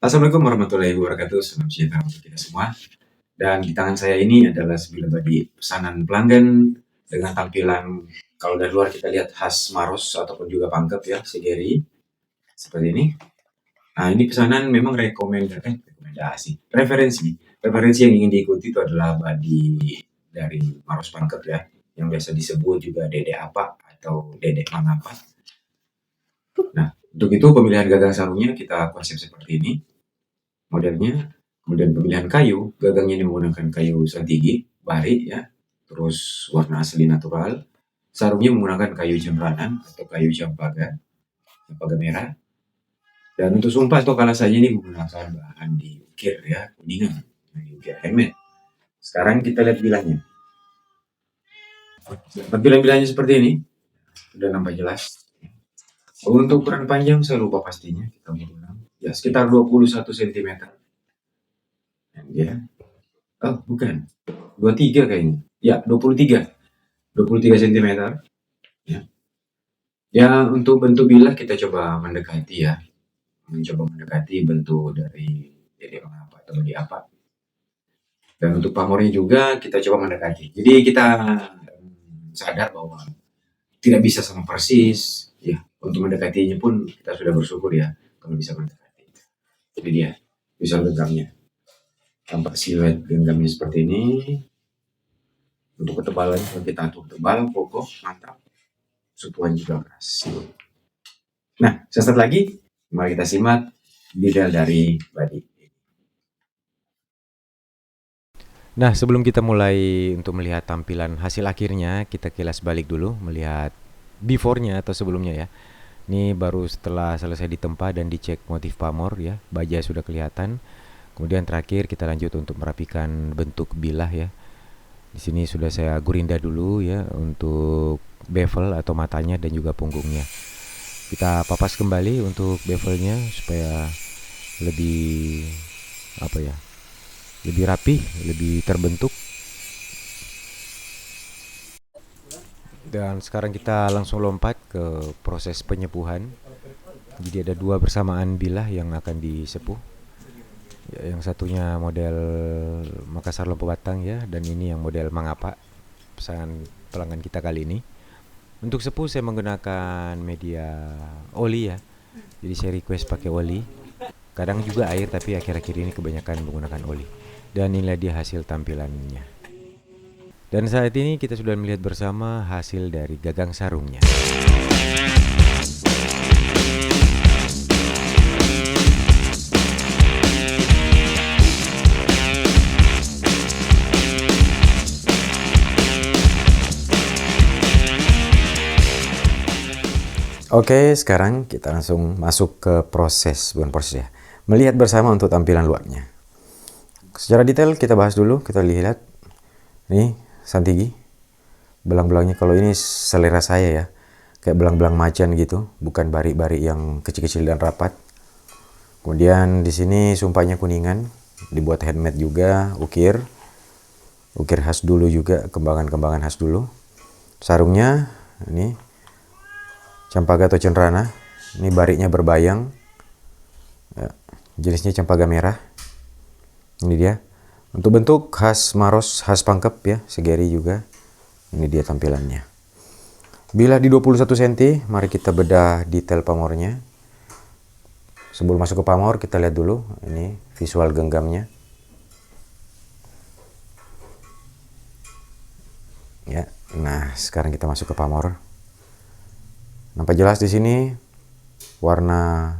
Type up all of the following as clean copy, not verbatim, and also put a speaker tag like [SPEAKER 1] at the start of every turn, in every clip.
[SPEAKER 1] Assalamualaikum warahmatullahi wabarakatuh. Salam sejahtera untuk kita semua. Dan di tangan saya ini adalah sebilah badi pesanan pelanggan dengan tampilan kalau dari luar kita lihat khas Maros ataupun juga Pangkep ya, Segeri seperti ini. Nah, ini pesanan memang referensi yang ingin diikuti itu adalah badi dari Maros Pangkep ya, yang biasa disebut juga Dedek Apa atau Dedek Mangapa. Nah, untuk itu pemilihan gagang sarungnya kita konsep seperti ini. Modelnya, kemudian pemilihan kayu, gagangnya ini menggunakan kayu santigi, bari ya, terus warna asli natural. Sarungnya menggunakan kayu cemranan atau kayu cempaka merah. Dan untuk sumpah atau kalasanya ini menggunakan bahan diukir ya, kuningan, diukir handmade. Sekarang kita lihat bilahnya. Tampilan-bilahnya seperti ini, sudah nampak jelas. Untuk ukuran panjang saya lupa pastinya, kita menggunakan ya sekitar 21 cm. Ya. Oh, bukan. 23 kayaknya. Ya, 23 cm. Ya. Ya, untuk bentuk bilah kita coba mendekati ya. Mencoba mendekati bentuk dari jadi apa atau bagi apa. Dan untuk pamornya juga kita coba mendekati. Jadi kita sadar bahwa tidak bisa sama persis. Ya, untuk mendekatinya pun kita sudah bersyukur ya kalau bisa mendekati. Jadi dia visual genggamnya. Tampak siluet genggamnya seperti ini. Untuk ketebalannya kalau kita atur tebal, kokoh, mantap. Supuan juga keras. Nah, sesaat lagi mari kita simak detail dari badi.
[SPEAKER 2] Nah, sebelum kita mulai untuk melihat tampilan hasil akhirnya, kita kilas balik dulu melihat before-nya atau sebelumnya ya. Ini baru setelah selesai ditempa dan dicek motif pamor ya, baja sudah kelihatan. Kemudian terakhir kita lanjut untuk merapikan bentuk bilah ya. Di sini sudah saya gurinda dulu ya untuk bevel atau matanya dan juga punggungnya. Kita papas kembali untuk bevelnya supaya lebih lebih rapi, lebih terbentuk. Dan sekarang kita langsung lompat ke proses penyepuhan. Jadi ada dua bersamaan bilah yang akan disepuh. Ya, yang satunya model Makassar Lompo Batang ya, dan ini yang model Mangapa, pesanan pelanggan kita kali ini. Untuk sepuh saya menggunakan media oli ya. Jadi saya request pakai oli. Kadang juga air, tapi akhir-akhir ini kebanyakan menggunakan oli. Dan inilah dia hasil tampilannya. Dan saat ini kita sudah melihat bersama hasil dari gagang sarungnya. Oke, sekarang kita langsung masuk ke bukan proses ya, melihat bersama untuk tampilan luarnya. Secara detail kita bahas dulu, kita lihat ini santigi, belang-belangnya kalau ini selera saya ya, kayak belang-belang macan gitu, bukan bari-bari yang kecil-kecil dan rapat. Kemudian di sini sumpahnya kuningan, dibuat handmade juga, ukir khas dulu juga, kembangan-kembangan khas dulu. Sarungnya ini Campaga atau cenrana, ini bariknya berbayang ya, jenisnya Campaga merah. Ini dia untuk bentuk khas Maros, khas Pangkep ya, Segeri juga. Ini dia tampilannya. Bilah di 21 cm, mari kita bedah detail pamornya. Sebelum masuk ke pamor kita lihat dulu ini visual genggamnya ya. Nah, sekarang kita masuk ke pamor. Nampak jelas di sini warna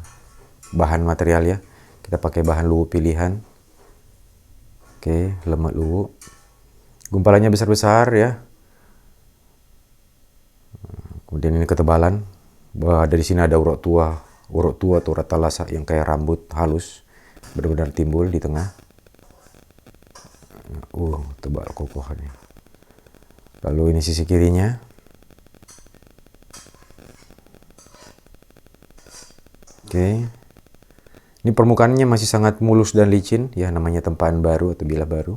[SPEAKER 2] bahan material ya. Kita pakai bahan luwu pilihan. Oke, lemak luwu. Gumpalannya besar-besar ya. Kemudian ini ketebalan. Dari sini ada urat tua atau urat talasa yang kayak rambut halus. Benar-benar timbul di tengah. Tebal kokohnya. Lalu ini sisi kirinya. Oke. Ini permukaannya masih sangat mulus dan licin ya, namanya tempaan baru atau bilah baru.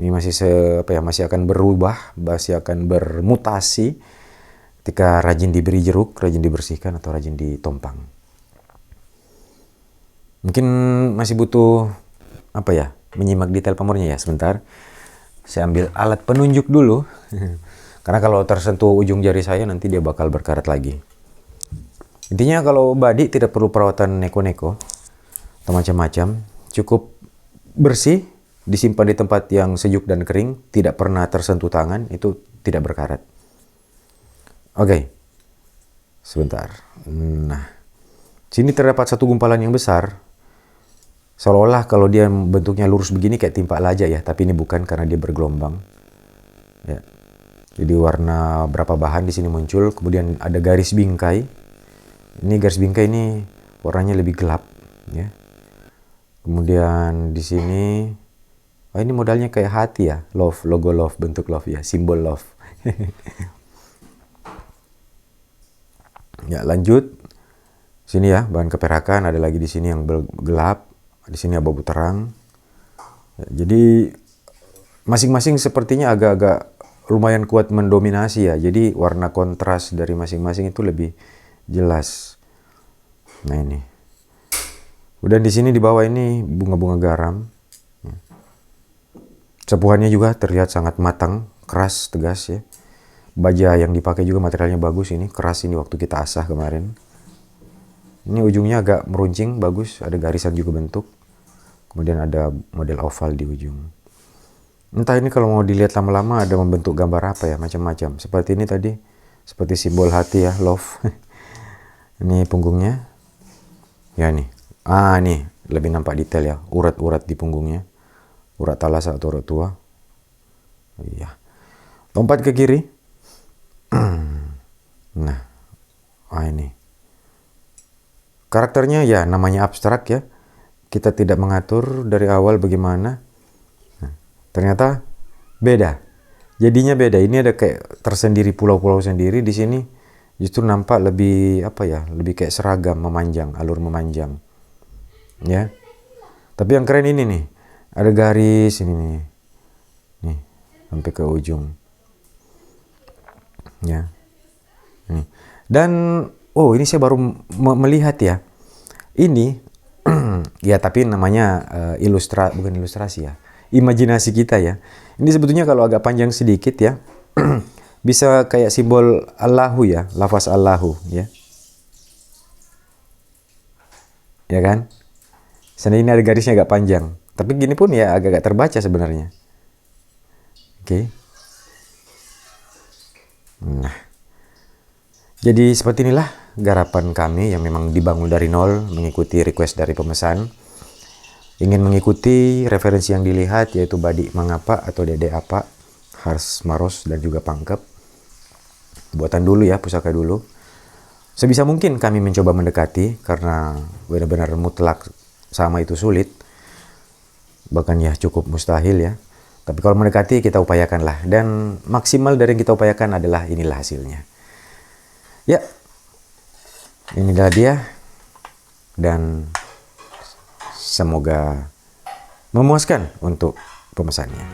[SPEAKER 2] Ini masih masih akan berubah, masih akan bermutasi ketika rajin diberi jeruk, rajin dibersihkan atau rajin ditompang. Mungkin masih butuh apa ya, menyimak detail pamornya ya. Sebentar, saya ambil alat penunjuk dulu. Karena kalau tersentuh ujung jari saya nanti dia bakal berkarat lagi. Intinya kalau body tidak perlu perawatan neko-neko atau macam-macam, cukup bersih, disimpan di tempat yang sejuk dan kering, tidak pernah tersentuh tangan, itu tidak berkarat. Oke, sebentar. Nah, sini terdapat satu gumpalan yang besar. Seolah-olah kalau dia bentuknya lurus begini kayak timpa laja ya, tapi ini bukan karena dia bergelombang. Ya. Jadi warna berapa bahan di sini muncul, kemudian ada garis bingkai. Ini garis bingkai ini warnanya lebih gelap, ya. Kemudian di sini, oh ini modalnya kayak hati ya, love, logo love, bentuk love ya, simbol love. Ya lanjut, sini ya bahan keperakan, ada lagi di sini yang gelap, di sini abu-abu terang. Ya, jadi masing-masing sepertinya agak-agak lumayan kuat mendominasi ya. Jadi warna kontras dari masing-masing itu lebih jelas. Nah ini. Kemudian di sini di bawah ini bunga-bunga garam. Sepuhannya juga terlihat sangat matang, keras, tegas ya. Baja yang dipakai juga materialnya bagus ini, keras ini waktu kita asah kemarin. Ini ujungnya agak meruncing, bagus, ada garisan juga bentuk. Kemudian ada model oval di ujung. Entah ini kalau mau dilihat lama-lama ada membentuk gambar apa ya, macam-macam. Seperti ini tadi, seperti simbol hati ya, love. Ini punggungnya. Ya nih. Ah nih, lebih nampak detail ya, urat-urat di punggungnya. Urat talasa atau urat tua. Iya. Lompat ke kiri. Nah, ini. Karakternya ya namanya abstrak ya. Kita tidak mengatur dari awal bagaimana. Ternyata beda. Jadinya beda. Ini ada kayak tersendiri, pulau-pulau sendiri. Di sini justru nampak lebih apa ya? Lebih kayak seragam, memanjang, alur memanjang. Ya. Tapi yang keren ini nih. Ada garis ini nih. Nih, sampai ke ujung. Ya. Nih. Dan ini saya baru melihat ya. Ini ya tapi namanya bukan ilustrasi ya. Imajinasi kita ya. Ini sebetulnya kalau agak panjang sedikit ya, bisa kayak simbol Allahu ya, lafaz Allahu ya. Ya kan? Sana ini ada garisnya agak panjang. Tapi gini pun ya agak-agak terbaca sebenarnya. Oke. Nah. Jadi seperti inilah garapan kami yang memang dibangun dari nol, mengikuti request dari pemesan. Ingin mengikuti referensi yang dilihat yaitu Badik Mangapa atau Dede Apa, Hars Maros dan juga Pangkep. Buatan dulu ya, pusaka dulu. Sebisa mungkin kami mencoba mendekati karena benar-benar mutlak sama itu sulit. Bahkan ya cukup mustahil ya. Tapi kalau mendekati kita upayakanlah dan maksimal dari yang kita upayakan adalah inilah hasilnya. Ya. Inilah dia dan semoga memuaskan untuk pemesannya.